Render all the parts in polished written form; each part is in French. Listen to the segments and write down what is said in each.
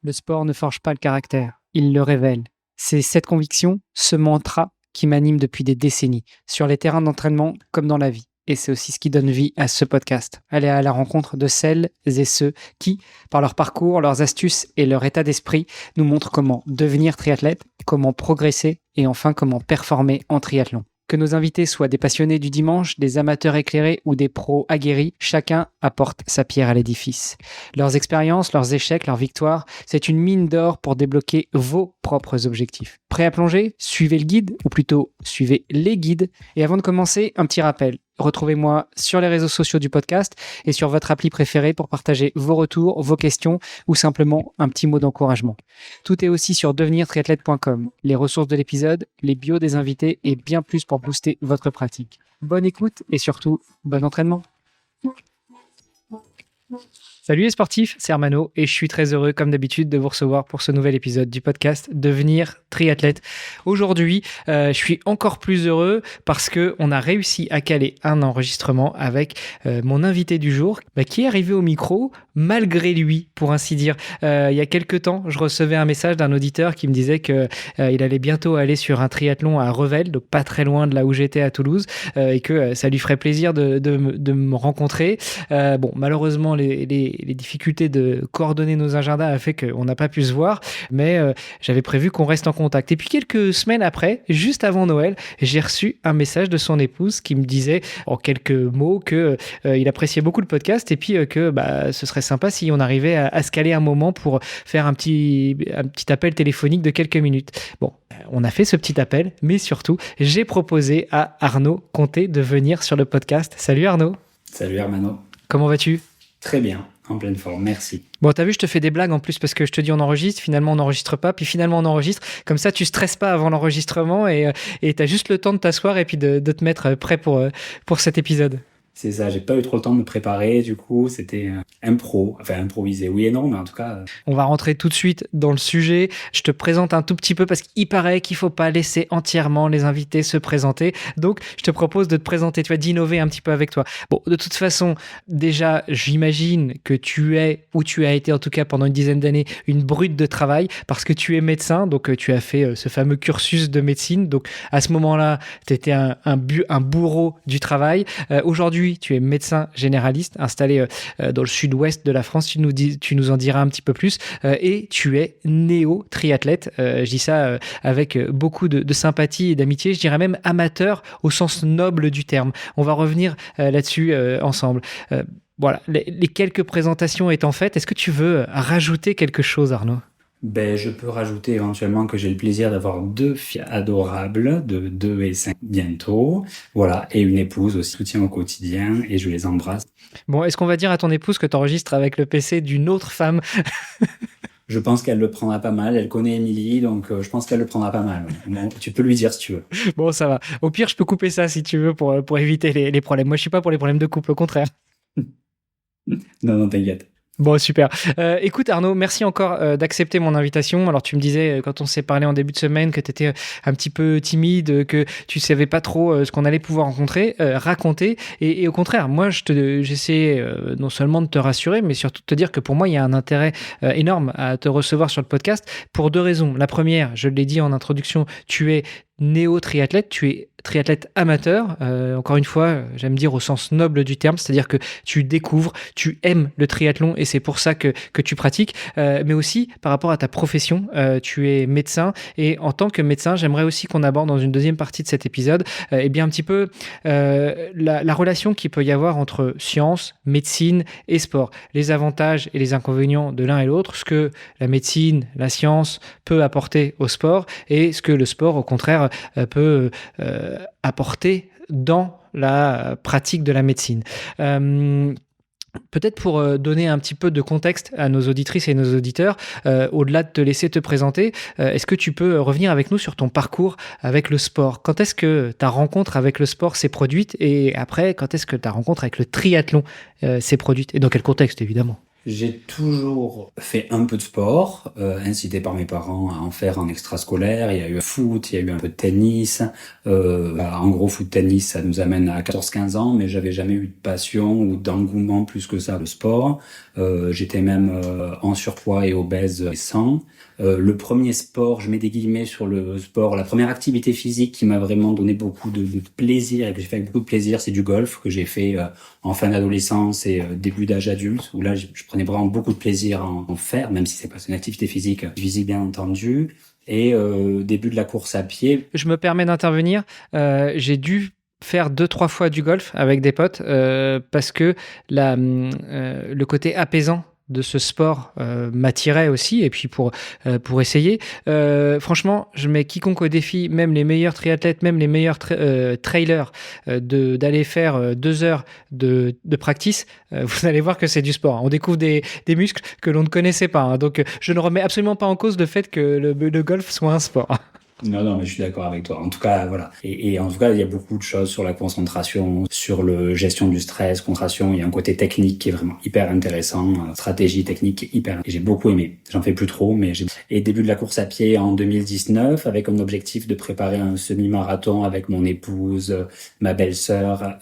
Le sport ne forge pas le caractère, il le révèle. C'est cette conviction, ce mantra qui m'anime depuis des décennies, sur les terrains d'entraînement comme dans la vie. Et c'est aussi ce qui donne vie à ce podcast. Aller à la rencontre de celles et ceux qui, par leur parcours, leurs astuces et leur état d'esprit, nous montrent comment devenir triathlète, comment progresser et enfin comment performer en triathlon. Que nos invités soient des passionnés du dimanche, des amateurs éclairés ou des pros aguerris, chacun apporte sa pierre à l'édifice. Leurs expériences, leurs échecs, leurs victoires, c'est une mine d'or pour débloquer vos propres objectifs. Prêt à plonger ? Suivez le guide, ou plutôt suivez les guides. Et avant de commencer, un petit rappel. Retrouvez-moi sur les réseaux sociaux du podcast et sur votre appli préférée pour partager vos retours, vos questions ou simplement un petit mot d'encouragement. Tout est aussi sur devenirtriathlète.com. Les ressources de l'épisode, les bios des invités et bien plus pour booster votre pratique. Bonne écoute et surtout, bon entraînement. Salut les sportifs, c'est Armano et je suis très heureux comme d'habitude de vous recevoir pour ce nouvel épisode du podcast Devenir triathlète. Aujourd'hui, je suis encore plus heureux parce qu'on a réussi à caler un enregistrement avec mon invité du jour qui est arrivé au micro malgré lui, pour ainsi dire. Il y a quelques temps, je recevais un message d'un auditeur qui me disait qu'il allait bientôt aller sur un triathlon à Revel, donc pas très loin de là où j'étais à Toulouse, et que ça lui ferait plaisir de me rencontrer. Malheureusement, les difficultés de coordonner nos agendas a fait qu'on n'a pas pu se voir, mais j'avais prévu qu'on reste en contact. Et puis quelques semaines après, juste avant Noël, j'ai reçu un message de son épouse qui me disait en quelques mots qu'il appréciait beaucoup le podcast et puis que ce serait sympa si on arrivait à se caler un moment pour faire un petit appel téléphonique de quelques minutes. Bon, on a fait ce petit appel, mais surtout, j'ai proposé à Arnaud Conté de venir sur le podcast. Salut Arnaud. Salut Armano. Comment vas-tu ? Très bien, en pleine forme, merci. Bon, t'as vu, je te fais des blagues en plus parce que je te dis on enregistre, finalement on n'enregistre pas, puis finalement on enregistre. Comme ça, tu stresses pas avant l'enregistrement et t'as juste le temps de t'asseoir et puis de te mettre prêt pour cet épisode. C'est ça, j'ai pas eu trop le temps de me préparer, du coup c'était improvisé, oui et non, mais en tout cas... On va rentrer tout de suite dans le sujet. Je te présente un tout petit peu parce qu'il paraît qu'il faut pas laisser entièrement les invités se présenter. Donc, je te propose de te présenter, tu vois, d'innover un petit peu avec toi. Bon, de toute façon, déjà, j'imagine que tu es, ou tu as été en tout cas pendant une dizaine d'années, une brute de travail parce que tu es médecin, donc tu as fait ce fameux cursus de médecine. Donc, à ce moment-là, tu étais un bourreau du travail. Aujourd'hui, tu es médecin généraliste installé dans le sud-ouest de la France. Tu nous en diras un petit peu plus. Et tu es néo-triathlète. Je dis ça avec beaucoup de sympathie et d'amitié. Je dirais même amateur au sens noble du terme. On va revenir là-dessus ensemble. Voilà, les quelques présentations étant faites, est-ce que tu veux rajouter quelque chose, Arnaud ? Je peux rajouter éventuellement que j'ai le plaisir d'avoir 2 filles adorables, de 2 et 5 bientôt, voilà, et une épouse aussi, soutien au quotidien, et je les embrasse. Bon, est-ce qu'on va dire à ton épouse que tu enregistres avec le PC d'une autre femme ? Je pense qu'elle le prendra pas mal, elle connaît Émilie, donc je pense qu'elle le prendra pas mal. Bon, tu peux lui dire si tu veux. Bon, ça va. Au pire, je peux couper ça si tu veux pour éviter les problèmes. Moi, je suis pas pour les problèmes de couple, au contraire. Non, t'inquiète. Bon, super. Écoute Arnaud, merci encore d'accepter mon invitation. Alors tu me disais quand on s'est parlé en début de semaine que tu étais un petit peu timide, que tu savais pas trop ce qu'on allait pouvoir raconter. Et au contraire, moi j'essaie non seulement de te rassurer, mais surtout de te dire que pour moi il y a un intérêt énorme à te recevoir sur le podcast pour 2 raisons. La première, je l'ai dit en introduction, tu es néo-triathlète, tu es triathlète amateur, encore une fois, j'aime dire au sens noble du terme, c'est-à-dire que tu découvres, tu aimes le triathlon et c'est pour ça que tu pratiques, mais aussi par rapport à ta profession, tu es médecin et en tant que médecin, j'aimerais aussi qu'on aborde dans une deuxième partie de cet épisode un petit peu la relation qu'il peut y avoir entre science, médecine et sport, les avantages et les inconvénients de l'un et l'autre, ce que la médecine, la science peut apporter au sport et ce que le sport, au contraire, peut apporter dans la pratique de la médecine. Peut-être pour donner un petit peu de contexte à nos auditrices et nos auditeurs, au-delà de te laisser te présenter, est-ce que tu peux revenir avec nous sur ton parcours avec le sport ? Quand est-ce que ta rencontre avec le sport s'est produite ? Et après, quand est-ce que ta rencontre avec le triathlon s'est produite ? Et dans quel contexte, évidemment ? J'ai toujours fait un peu de sport, incité par mes parents à en faire en extrascolaire. Il y a eu foot, il y a eu un peu de tennis. En gros, foot-tennis, ça nous amène à 14-15 ans, mais j'avais jamais eu de passion ou d'engouement plus que ça, le sport. J'étais même en surpoids et obèse récent. Le premier sport, je mets des guillemets sur le sport, la première activité physique qui m'a vraiment donné beaucoup de plaisir et que j'ai fait avec beaucoup de plaisir, c'est du golf que j'ai fait en fin d'adolescence et début d'âge adulte, où là je prenais vraiment beaucoup de plaisir à en faire, même si c'est pas une activité physique bien entendu. Et début de la course à pied. Je me permets d'intervenir. J'ai dû faire 2-3 fois du golf avec des potes parce que le côté apaisant de ce sport m'attirait aussi, et puis pour essayer. Franchement, je mets quiconque au défi, même les meilleurs triathlètes, même les meilleurs trailers, d'aller faire 2 heures de practice. Vous allez voir que c'est du sport. On découvre des muscles que l'on ne connaissait pas. Donc, je ne remets absolument pas en cause le fait que le golf soit un sport. Non, mais je suis d'accord avec toi. En tout cas, voilà. Et en tout cas, il y a beaucoup de choses sur la concentration, sur le gestion du stress, concentration. Il y a un côté technique qui est vraiment hyper intéressant, stratégie technique hyper. Et j'ai beaucoup aimé. J'en fais plus trop, mais Et début de la course à pied en 2019, avec comme objectif de préparer un semi-marathon avec mon épouse, ma belle-sœur,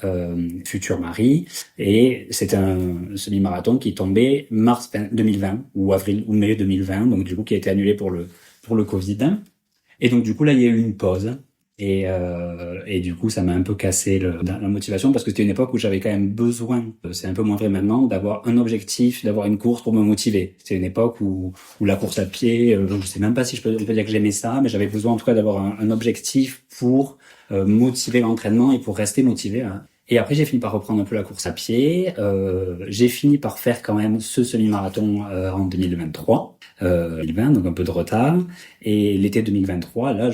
futur mari. Et c'était un semi-marathon qui tombait mars 2020 ou avril ou mai 2020, donc du coup qui a été annulé pour le Covid. Et donc du coup là il y a eu une pause et du coup ça m'a un peu cassé la motivation, parce que c'était une époque où j'avais quand même besoin, c'est un peu moins vrai maintenant, d'avoir un objectif, d'avoir une course pour me motiver. C'était une époque où la course à pied, je sais même pas si on peut dire que j'aimais ça, mais j'avais besoin en tout cas d'avoir un objectif pour motiver l'entraînement et pour rester motivé. Et après, j'ai fini par reprendre un peu la course à pied. J'ai fini par faire quand même ce semi-marathon en 2023. 2020, donc un peu de retard. Et l'été 2023, là,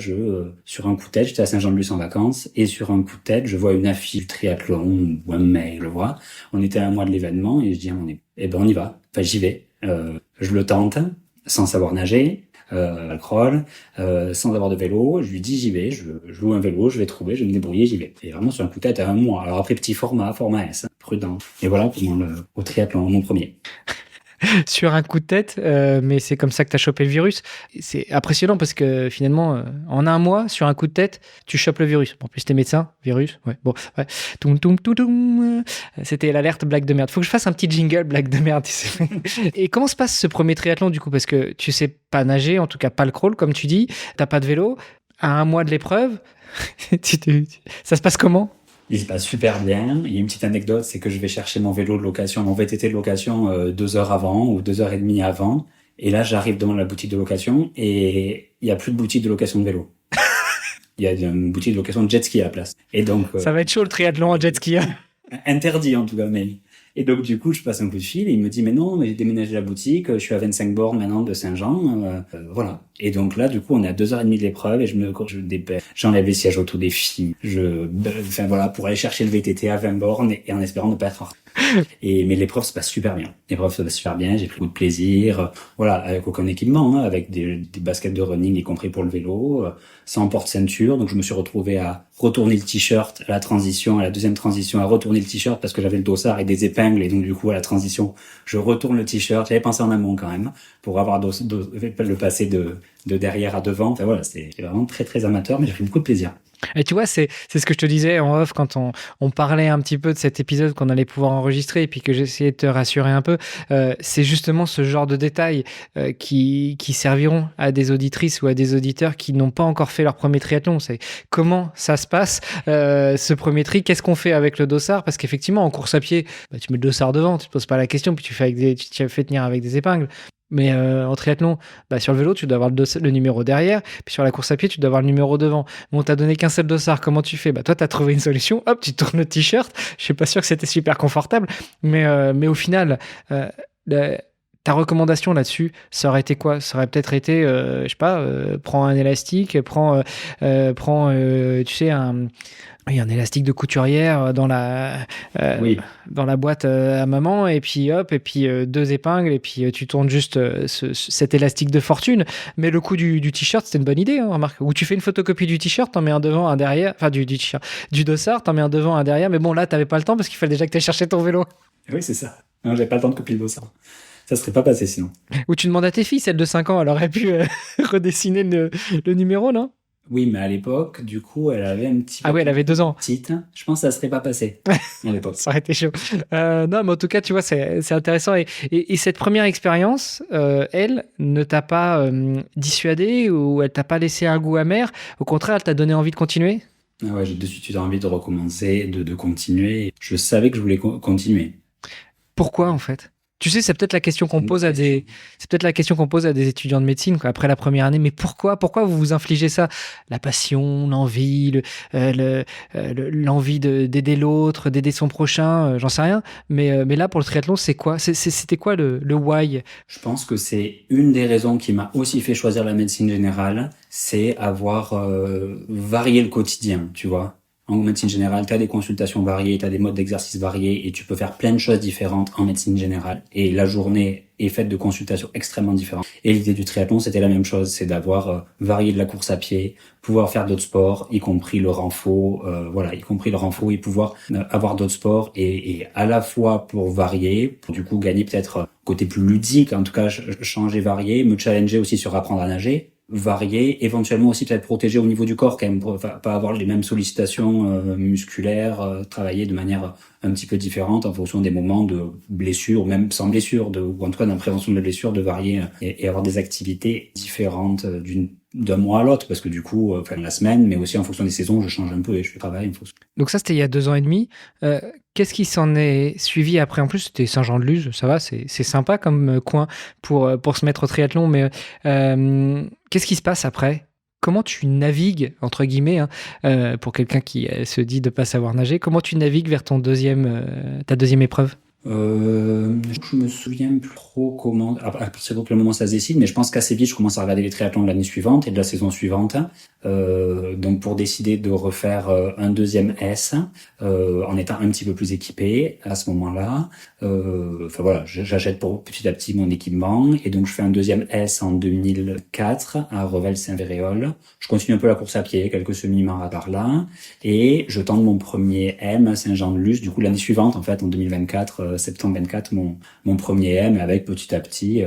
sur un coup de tête, j'étais à Saint-Jean-de-Luz en vacances, et sur un coup de tête, je vois une affiche triathlon, ou un mail, je le vois. On était à un mois de l'événement, et je dis à mon époux, on y va. Enfin, j'y vais. Je le tente, sans savoir nager. Le crawl, sans avoir de vélo, je lui dis j'y vais, je loue un vélo, je vais trouver, je vais me débrouiller, j'y vais. Et vraiment sur un coup de tête à un mois. Alors après petit format S, prudent. Et voilà pour au triathlon, mon premier. Sur un coup de tête, mais c'est comme ça que tu as chopé le virus. C'est impressionnant parce que finalement, en un mois, sur un coup de tête, tu chopes le virus. Bon, en plus, t'es médecin, virus, ouais. Bon, ouais. Toum, toum, toum, toum. C'était l'alerte blague de merde. Faut que je fasse un petit jingle blague de merde. Et comment se passe ce premier triathlon du coup? Parce que tu sais pas nager, en tout cas pas le crawl, comme tu dis. T'as pas de vélo. À un mois de l'épreuve, ça se passe comment? Il se passe super bien. Il y a une petite anecdote, c'est que je vais chercher mon vélo de location, mon VTT de location 2 heures avant ou 2h30 avant. Et là, j'arrive devant la boutique de location et il y a plus de boutique de location de vélo. Il y a une boutique de location de jet ski à la place. Et donc ça va être chaud le triathlon en jet ski. Interdit en tout cas, mais. Et donc du coup, je passe un coup de fil et il me dit mais non, mais j'ai déménagé la boutique, je suis à 25 bornes maintenant de Saint-Jean, voilà. Et donc là, du coup, on est à 2h30 de l'épreuve et je me dépêche. J'enlève les sièges auto des filles. Enfin voilà, pour aller chercher le VTT à 20 bornes et en espérant ne pas être en retard. Mais l'épreuve se passe super bien. L'épreuve se passe super bien, j'ai pris beaucoup de plaisir. Voilà, avec aucun équipement, avec des baskets de running, y compris pour le vélo, sans porte-ceinture. Donc je me suis retrouvé à retourner le t-shirt à la deuxième transition, à retourner le t-shirt parce que j'avais le dossard et des épingles. Et donc du coup, à la transition, je retourne le t-shirt. J'avais pensé en amont quand même, pour avoir le passer de derrière à devant. Enfin voilà, c'est vraiment très très amateur, mais j'ai pris beaucoup de plaisir. Et tu vois, c'est ce que je te disais en off quand on parlait un petit peu de cet épisode qu'on allait pouvoir enregistrer, et puis que j'essayais de te rassurer un peu. C'est justement ce genre de détails qui serviront à des auditrices ou à des auditeurs qui n'ont pas encore fait leur premier triathlon. C'est comment ça se passe, ce premier tri, qu'est-ce qu'on fait avec le dossard, parce qu'effectivement en course à pied, tu mets le dossard devant, tu te poses pas la question, puis tu te fais tenir avec des épingles. Mais en triathlon, sur le vélo, tu dois avoir le numéro derrière. Puis sur la course à pied, tu dois avoir le numéro devant. Bon, t'as donné qu'un seul dossard. Comment tu fais? Toi, t'as trouvé une solution. Hop, tu tournes le t-shirt. Je suis pas sûr que c'était super confortable. Mais au final, ta recommandation là-dessus, ça aurait été quoi? Ça aurait peut-être été, je sais pas, prends un élastique, prends tu sais, un élastique de couturière dans la boîte à maman, et puis hop, et puis 2 épingles, et puis tu tournes juste cet élastique de fortune. Mais le coup du t-shirt, c'était une bonne idée, hein, remarque. Ou tu fais une photocopie du t-shirt, t'en mets un devant, un derrière, enfin du t-shirt, du dossard, t'en mets un devant, un derrière. Mais bon, là, t'avais pas le temps parce qu'il fallait déjà que t'aies cherché ton vélo. Oui, c'est ça. Non, j'avais pas le temps de copier le dossard. Ça serait pas passé sinon. Ou tu demandes à tes filles, celle de 5 ans, elle aurait pu redessiner le numéro, non? Oui, mais à l'époque, du coup, elle avait un petit peu... Ah oui, elle avait 2 ans. petite. Je pense que ça serait pas passé à l'époque. Ça aurait été chaud. Non, mais en tout cas, tu vois, c'est intéressant. Et cette première expérience, elle, ne t'a pas dissuadé ou elle t'a pas laissé un goût amer? Au contraire, elle t'a donné envie de continuer? Ah ouais, j'ai de suite eu envie de recommencer, de continuer. Je savais que je voulais continuer. Pourquoi, en fait? Tu sais, c'est peut-être la question qu'on C'est une pose bonne question. c'est peut-être la question qu'on pose à des étudiants de médecine, quoi, après la première année. Mais pourquoi vous vous infligez ça? La passion, l'envie, l'envie d'aider l'autre, d'aider son prochain, j'en sais rien. Mais là, pour le triathlon, c'est quoi? C'était quoi le why? Je pense que c'est une des raisons qui m'a aussi fait choisir la médecine générale, c'est avoir varié le quotidien, tu vois. En médecine générale, tu as des consultations variées, tu as des modes d'exercice variés et tu peux faire plein de choses différentes en médecine générale. Et la journée est faite de consultations extrêmement différentes. Et l'idée du triathlon, c'était la même chose, c'est d'avoir varié de la course à pied, pouvoir faire d'autres sports, y compris le renfort, y compris le renfort et pouvoir avoir d'autres sports et à la fois pour varier, pour du coup gagner peut-être côté plus ludique, en tout cas changer, varier, me challenger aussi sur apprendre à nager, varier, éventuellement aussi peut-être protéger au niveau du corps quand même, pour pas avoir les mêmes sollicitations musculaires, travailler de manière un petit peu différente en fonction des moments de blessure, ou même sans blessure, ou en tout cas dans la prévention de blessure, de varier et avoir des activités différentes d'un mois à l'autre, parce que du coup, la semaine, mais aussi en fonction des saisons, je change un peu et je travaille en fonction. Donc ça, c'était il y a 2 ans et demi. Qu'est-ce qui s'en est suivi après? En plus, c'était Saint-Jean-de-Luz, ça va, c'est sympa comme coin pour se mettre au triathlon, mais qu'est-ce qui se passe après? Comment tu navigues, entre guillemets, hein, pour quelqu'un qui se dit de ne pas savoir nager, comment tu navigues vers ta deuxième épreuve? Je me souviens plus trop comment, à partir de quel moment ça se décide, mais je pense qu'assez vite, je commence à regarder les triathlons de l'année suivante et de la saison suivante. Donc pour décider de refaire un deuxième S, en étant un petit peu plus équipé à ce moment-là. J'achète petit à petit mon équipement et donc je fais un deuxième S en 2004 à Revel-Saint-Véréol. Je continue un peu la course à pied, quelques semi-marathons par là, et je tente mon premier M à Saint-Jean-de-Luz, du coup l'année suivante en fait, en 2024, septembre 24, mon premier M, avec petit à petit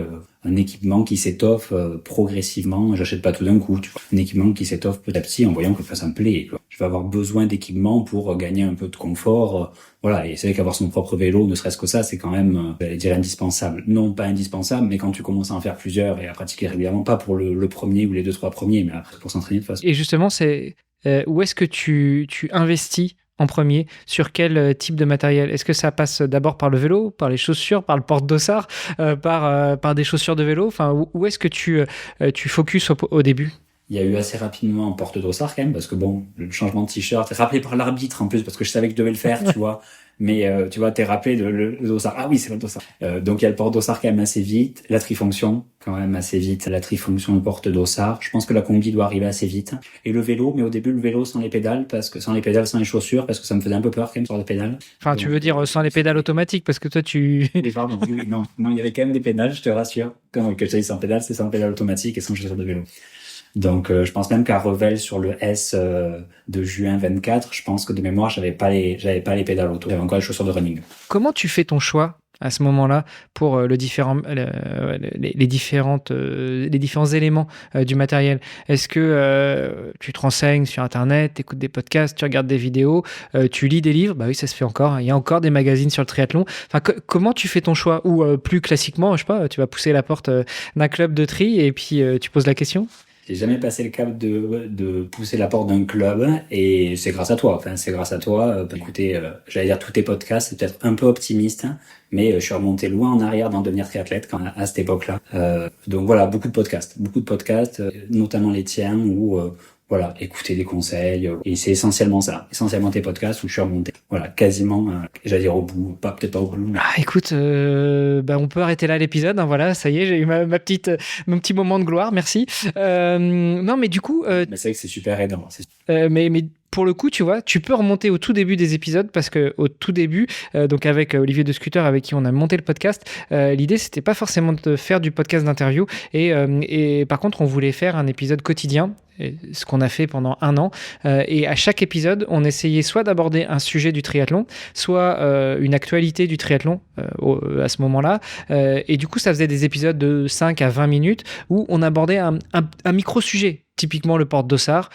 un équipement qui s'étoffe progressivement. J'achète pas tout d'un coup, tu vois. Un équipement qui s'étoffe petit à petit en voyant que ça me plaît. Je vais avoir besoin d'équipement pour gagner un peu de confort. Et c'est vrai qu'avoir son propre vélo, ne serait-ce que ça, c'est quand même, j'allais dire indispensable. Non, pas indispensable, mais quand tu commences à en faire plusieurs et à pratiquer régulièrement, pas pour le premier ou les 2-3 premiers, mais après pour s'entraîner de façon. Et justement, c'est où est-ce que tu investis en premier? Sur quel type de matériel? Est-ce que ça passe d'abord par le vélo, par les chaussures, par le porte-dossard, par des chaussures de vélo? Enfin, où est-ce que tu focuses au début? Il y a eu assez rapidement un porte-dossard quand même, parce que bon, le changement de t-shirt, rappelé par l'arbitre en plus, parce que je savais que je devais le faire, tu vois. Mais tu vois, t'es rappelé le dossard. Ah oui, c'est le dossard. Donc il y a le porte-dossard quand même assez vite, la trifonction quand même assez vite, la trifonction, le porte-dossard. Je pense que la combi doit arriver assez vite. Et le vélo, mais au début le vélo sans les pédales, sans les chaussures, parce que ça me faisait un peu peur quand même sur les pédales. Enfin, donc, tu veux dire sans les pédales automatiques, parce que toi tu... Pardon, oui, non, il y avait quand même des pédales, je te rassure. Quand je dis sans pédales, c'est sans pédales automatiques et sans chaussures de vélo. Donc, je pense même qu'à Revel, sur le S de juin 24, je pense que de mémoire, j'avais pas les pédales auto. J'avais encore les chaussures de running. Comment tu fais ton choix à ce moment-là pour les différents éléments du matériel? Est-ce que tu te renseignes sur Internet, tu écoutes des podcasts, tu regardes des vidéos, tu lis des livres? Bah oui, ça se fait encore. Il y a encore des magazines sur le triathlon. Enfin, comment tu fais ton choix? Ou plus classiquement, je sais pas, tu vas pousser la porte d'un club de tri et puis tu poses la question? J'ai jamais passé le cap de pousser la porte d'un club et c'est grâce à toi. Enfin, c'est grâce à toi. Écoutez, j'allais dire tous tes podcasts, c'est peut-être un peu optimiste, mais je suis remonté loin en arrière dans devenir triathlète à cette époque-là. Donc voilà, beaucoup de podcasts, notamment les tiens où écouter des conseils. Et c'est essentiellement ça, essentiellement tes podcasts où je suis remonté. Voilà, quasiment, j'allais dire au bout, peut-être pas au bout. Mais... Ah, écoute, on peut arrêter là l'épisode. Voilà, ça y est, j'ai eu mon petit moment de gloire. Merci. Non, mais du coup, mais c'est vrai que c'est super aidant. Mais pour le coup, tu vois, tu peux remonter au tout début des épisodes parce que au tout début, donc avec Olivier de Scooter, avec qui on a monté le podcast, l'idée c'était pas forcément de faire du podcast d'interview et par contre on voulait faire un épisode quotidien ce qu'on a fait pendant 1 an. Et à chaque épisode, on essayait soit d'aborder un sujet du triathlon, soit une actualité du triathlon à ce moment-là. Et du coup, ça faisait des épisodes de 5 à 20 minutes où on abordait un micro-sujet. Typiquement, le porte-dossard,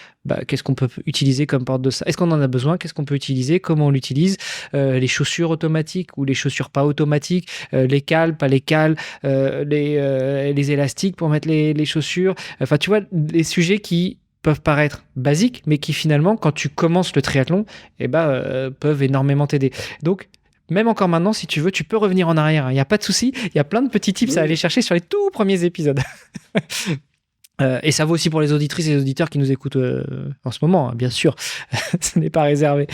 qu'est-ce qu'on peut utiliser comme porte-dossard? Est-ce qu'on en a besoin? Qu'est-ce qu'on peut utiliser? Comment on l'utilise? Les chaussures automatiques ou les chaussures pas automatiques, les cales, pas les cales, les élastiques pour mettre les chaussures. Enfin, tu vois, les sujets qui peuvent paraître basiques, mais qui finalement, quand tu commences le triathlon, peuvent énormément t'aider. Donc, même encore maintenant, si tu veux, tu peux revenir en arrière. Il n'y a pas de souci. Il y a plein de petits tips à aller chercher sur les tout premiers épisodes. Et ça vaut aussi pour les auditrices et les auditeurs qui nous écoutent en ce moment, hein, bien sûr. Ce n'est pas réservé.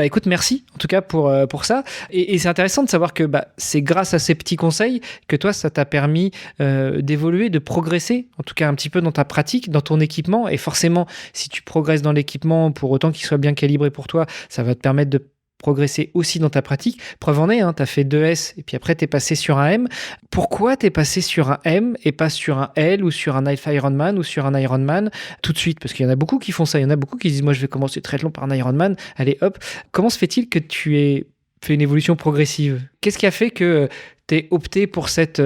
Écoute, merci en tout cas pour ça. Et c'est intéressant de savoir que c'est grâce à ces petits conseils que toi, ça t'a permis d'évoluer, de progresser, en tout cas un petit peu dans ta pratique, dans ton équipement. Et forcément, si tu progresses dans l'équipement, pour autant qu'il soit bien calibré pour toi, ça va te permettre de progresser aussi dans ta pratique. Preuve en est, tu as fait 2S et puis après tu es passé sur un M. Pourquoi tu es passé sur un M et pas sur un L ou sur un Half Ironman ou sur un Ironman tout de suite? Parce qu'il y en a beaucoup qui font ça. Il y en a beaucoup qui disent moi je vais commencer le triathlon par un Ironman. Allez hop. Comment se fait-il que tu aies fait une évolution progressive? Qu'est-ce qui a fait que tu aies opté pour cette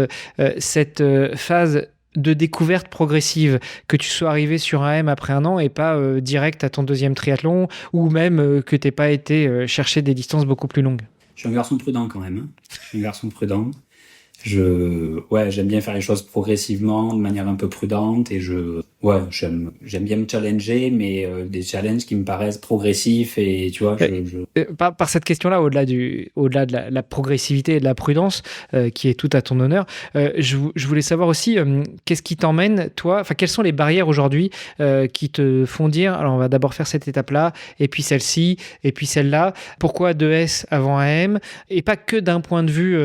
phase de découverte progressive, que tu sois arrivé sur un M après 1 an et pas direct à ton 2e triathlon, ou même que tu n'aies pas été chercher des distances beaucoup plus longues? Je suis un garçon prudent quand même. Je suis un garçon prudent. J'aime bien faire les choses progressivement, de manière un peu prudente, et j'aime bien me challenger, mais des challenges qui me paraissent progressifs, et tu vois, Par cette question-là, au-delà de la progressivité et de la prudence, qui est tout à ton honneur, je voulais savoir aussi qu'est-ce qui t'emmène, toi, enfin, quelles sont les barrières aujourd'hui qui te font dire, alors on va d'abord faire cette étape-là, et puis celle-ci, et puis celle-là. Pourquoi 2S avant AM? Et pas que d'un point de vue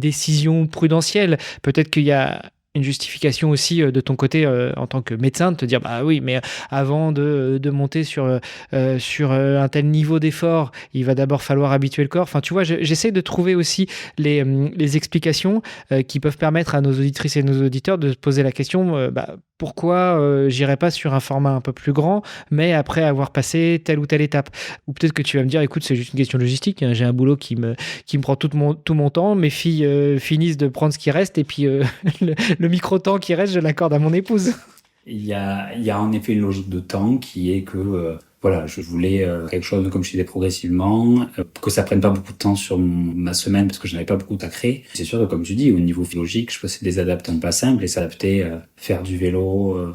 décision prudentielle. Peut-être qu'il y a une justification aussi de ton côté en tant que médecin, de te dire bah oui, mais avant de monter sur un tel niveau d'effort, il va d'abord falloir habituer le corps. Enfin, tu vois, j'essaie de trouver aussi les explications qui peuvent permettre à nos auditrices et nos auditeurs de se poser la question pourquoi j'irai pas sur un format un peu plus grand, mais après avoir passé telle ou telle étape. Ou peut-être que tu vas me dire, écoute, c'est juste une question logistique, hein, j'ai un boulot qui me prend tout mon temps, mes filles finissent de prendre ce qui reste, et puis le micro-temps qui reste, je l'accorde à mon épouse. Il y a en effet une logique de temps qui est que je voulais quelque chose, comme je disais, progressivement, que ça prenne pas beaucoup de temps sur ma semaine parce que je n'avais pas beaucoup à créer. C'est sûr que, comme tu dis, au niveau physiologique, je faisais des adaptations pas simples et s'adapter, faire du vélo,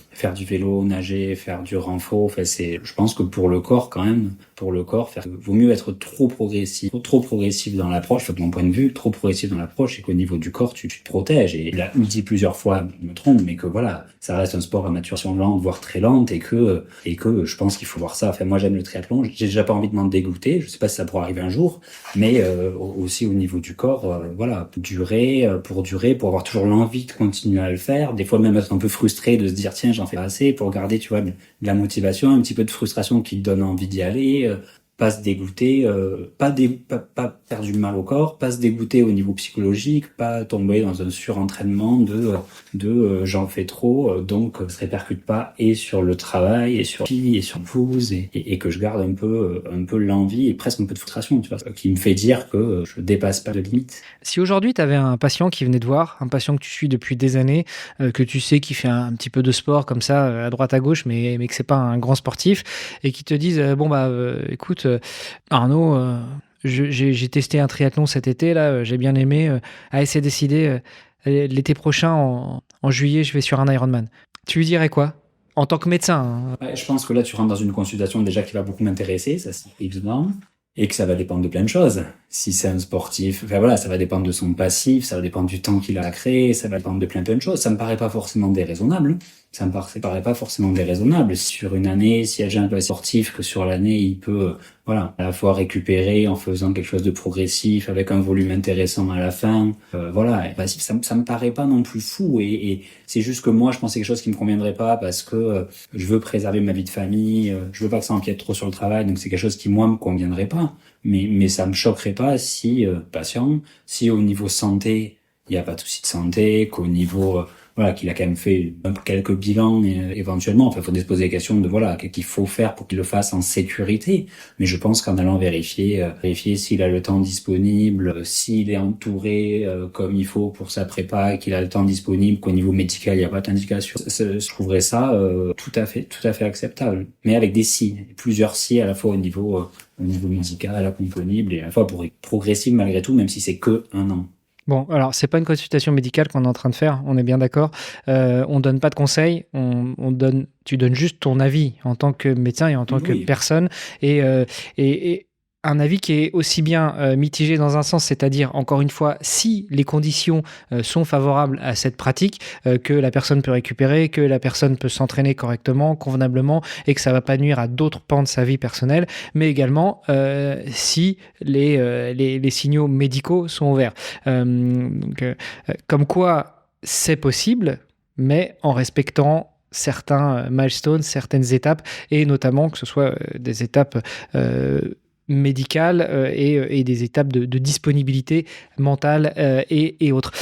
nager, faire du renfort. Enfin, je pense que pour le corps quand même, vaut mieux être trop progressif dans l'approche, de mon point de vue, trop progressif dans l'approche, et qu'au niveau du corps, tu te protèges. Et il a dit plusieurs fois, je me trompe, mais que voilà, ça reste un sport à maturation lente, voire très lente, et que je pense qu'il faut voir ça. Enfin, moi, j'aime le triathlon. J'ai déjà pas envie de m'en dégoûter. Je sais pas si ça pourra arriver un jour, mais aussi au niveau du corps, pour durer, pour avoir toujours l'envie de continuer à le faire. Des fois, même être un peu frustré de se dire tiens, j'en fais pas assez, pour garder, tu vois, de la motivation, un petit peu de frustration qui te donne envie d'y aller. Pas se dégoûter, pas faire du mal au corps, pas se dégoûter au niveau psychologique, pas tomber dans un surentraînement de j'en fais trop, donc ça se répercute pas et sur le travail et sur fille et sur épouse, et que je garde un peu l'envie et presque un peu de frustration, tu vois, qui me fait dire que je dépasse pas de limite. Si aujourd'hui tu avais un patient qui venait te voir, un patient que tu suis depuis des années, que tu sais qui fait un petit peu de sport comme ça à droite à gauche, mais que c'est pas un grand sportif, et qui te disent écoute Arnaud, j'ai testé un triathlon cet été là, j'ai bien aimé, c'est décidé, l'été prochain en juillet je vais sur un Ironman. Tu lui dirais quoi en tant que médecin? Je pense que là tu rentres dans une consultation déjà qui va beaucoup m'intéresser, ça c'est évident, et que ça va dépendre de plein de choses. Si c'est un sportif, ça va dépendre de son passif, ça va dépendre du temps qu'il a à créer, ça va dépendre de plein de choses. Ça me paraît pas forcément déraisonnable. Sur une année, si elle a un sportif, que sur l'année, il peut, à la fois récupérer en faisant quelque chose de progressif, avec un volume intéressant à la fin, ça me paraît pas non plus fou, et c'est juste que moi, je pense que c'est quelque chose qui me conviendrait pas, parce que je veux préserver ma vie de famille, je veux pas que ça empiète trop sur le travail, donc c'est quelque chose qui, moi, me conviendrait pas. Mais ça me choquerait pas si au niveau santé, il n'y a pas de souci de santé, qu'au niveau voilà, qu'il a quand même fait quelques bilans éventuellement. Enfin, il faut se poser des questions de voilà, qu'est-ce qu'il faut faire pour qu'il le fasse en sécurité. Mais je pense qu'en allant vérifier s'il a le temps disponible, s'il est entouré comme il faut pour sa prépa, qu'il a le temps disponible, qu'au niveau médical il n'y a pas d'indication. Je trouverais ça tout à fait acceptable. Mais avec des si, plusieurs si à la fois au niveau musical, disponible et à la fois progressif malgré tout, même si c'est que 1 an. Bon, alors, c'est pas une consultation médicale qu'on est en train de faire, on est bien d'accord. On donne pas de conseils, tu donnes juste ton avis en tant que médecin et en tant que personne. Et un avis qui est aussi bien mitigé dans un sens, c'est-à-dire, encore une fois, si les conditions sont favorables à cette pratique, que la personne peut récupérer, que la personne peut s'entraîner correctement, convenablement, et que ça va pas nuire à d'autres pans de sa vie personnelle, mais également si les signaux médicaux sont ouverts. Comme quoi, c'est possible, mais en respectant certains milestones, certaines étapes, et notamment que ce soit des étapes médicales et des étapes de disponibilité mentale et autres.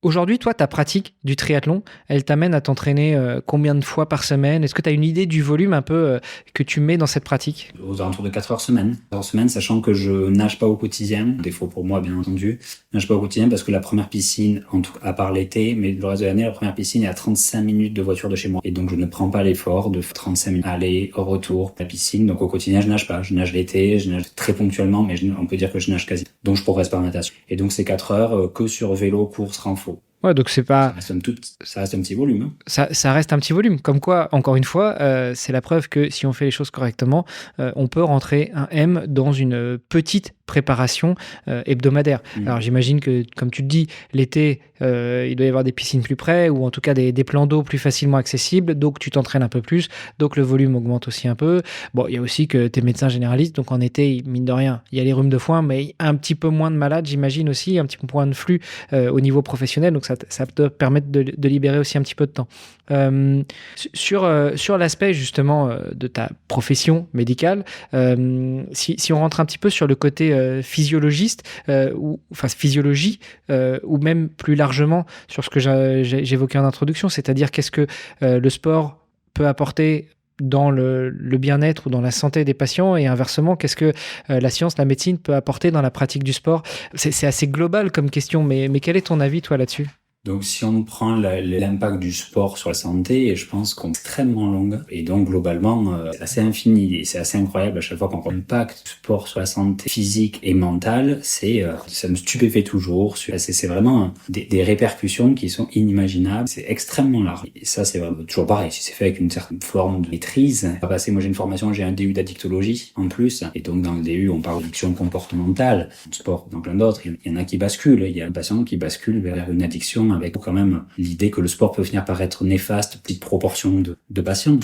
Aujourd'hui, toi, ta pratique du triathlon, elle t'amène à t'entraîner combien de fois par semaine? Est-ce que tu as une idée du volume un peu que tu mets dans cette pratique? Aux alentours de 4 heures semaine. 4 heures semaine, sachant que je nage pas au quotidien. Défaut pour moi, bien entendu. Je nage pas au quotidien parce que la première piscine, en tout, à part l'été, mais le reste de l'année, la première piscine est à 35 minutes de voiture de chez moi. Et donc, je ne prends pas l'effort de 35 minutes aller, retour, la piscine. Donc, au quotidien, je nage pas. Je nage l'été, je nage très ponctuellement, mais on peut dire que je nage quasi. Donc, je progresse par natation. Et donc, c'est 4 heures que sur vélo, course, renfo. Ouais, donc c'est pas. Ça reste un petit volume. Hein. Ça reste un petit volume. Comme quoi, encore une fois, c'est la preuve que si on fait les choses correctement, on peut rentrer un M dans une petite préparation hebdomadaire. Alors j'imagine que, comme tu le dis, l'été, il doit y avoir des piscines plus près ou en tout cas des plans d'eau plus facilement accessibles. Donc tu t'entraînes un peu plus. Donc le volume augmente aussi un peu. Bon, il y a aussi que tu es médecin généraliste. Donc en été, mine de rien, il y a les rhumes de foin, mais un petit peu moins de malades, j'imagine aussi, un petit peu moins de flux au niveau professionnel. Donc ça peut permettre de libérer aussi un petit peu de temps. Sur l'aspect justement de ta profession médicale, si on rentre un petit peu sur le côté physiologiste, physiologie, ou même plus largement sur ce que j'évoquais en introduction, c'est-à-dire qu'est-ce que le sport peut apporter dans le bien-être ou dans la santé des patients, et inversement, qu'est-ce que la science, la médecine peut apporter dans la pratique du sport? C'est assez global comme question, mais quel est ton avis, toi, là-dessus? Donc, si on prend l'impact du sport sur la santé, je pense qu'on est extrêmement longue. Et donc, globalement, c'est assez infini. Et c'est assez incroyable à chaque fois qu'on prend l'impact du sport sur la santé physique et mentale. Ça me stupéfait toujours. C'est vraiment des répercussions qui sont inimaginables. C'est extrêmement large. Et ça, c'est toujours pareil. Si c'est fait avec une certaine forme de maîtrise. Moi, j'ai une formation, j'ai un DU d'addictologie en plus. Et donc, dans le DU, on parle d'addiction comportementale. En sport, dans plein d'autres, il y en a qui basculent. Il y a un patient qui bascule vers une addiction avec quand même l'idée que le sport peut finir par être néfaste, petite proportion de patients.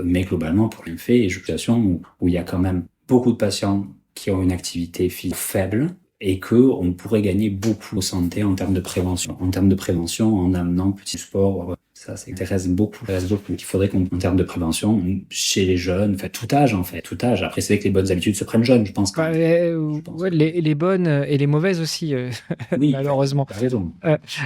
Mais globalement, pour les faits, j'ai une situation où il y a quand même beaucoup de patients qui ont une activité physique faible et qu'on pourrait gagner beaucoup en santé en termes de prévention. En amenant petit sport, ça intéresse beaucoup. Il faudrait qu'en termes de prévention, chez les jeunes, tout âge. Après, c'est vrai que les bonnes habitudes se prennent jeunes, je pense. Ouais, les bonnes et les mauvaises aussi, oui, malheureusement. T'as raison.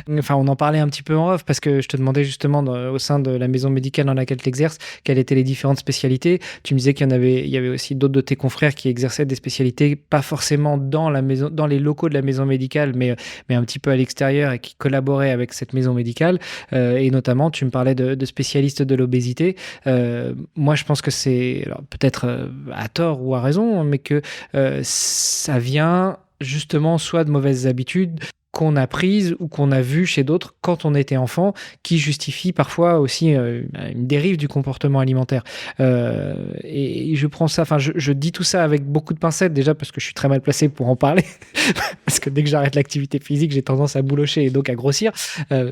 On en parlait un petit peu en off, parce que je te demandais justement au sein de la maison médicale dans laquelle tu exerces, quelles étaient les différentes spécialités. Tu me disais il y avait aussi d'autres de tes confrères qui exerçaient des spécialités, pas forcément dans les locaux de la maison médicale, mais un petit peu à l'extérieur, et qui collaboraient avec cette maison médicale, et notamment tu me parlais de spécialistes de l'obésité. Moi, je pense que c'est, alors, peut-être à tort ou à raison, mais que ça vient justement soit de mauvaises habitudes qu'on a prises ou qu'on a vues chez d'autres quand on était enfant, qui justifie parfois aussi une dérive du comportement alimentaire. Et je prends ça, je dis tout ça avec beaucoup de pincettes, déjà parce que je suis très mal placé pour en parler, parce que dès que j'arrête l'activité physique, j'ai tendance à boulocher et donc à grossir,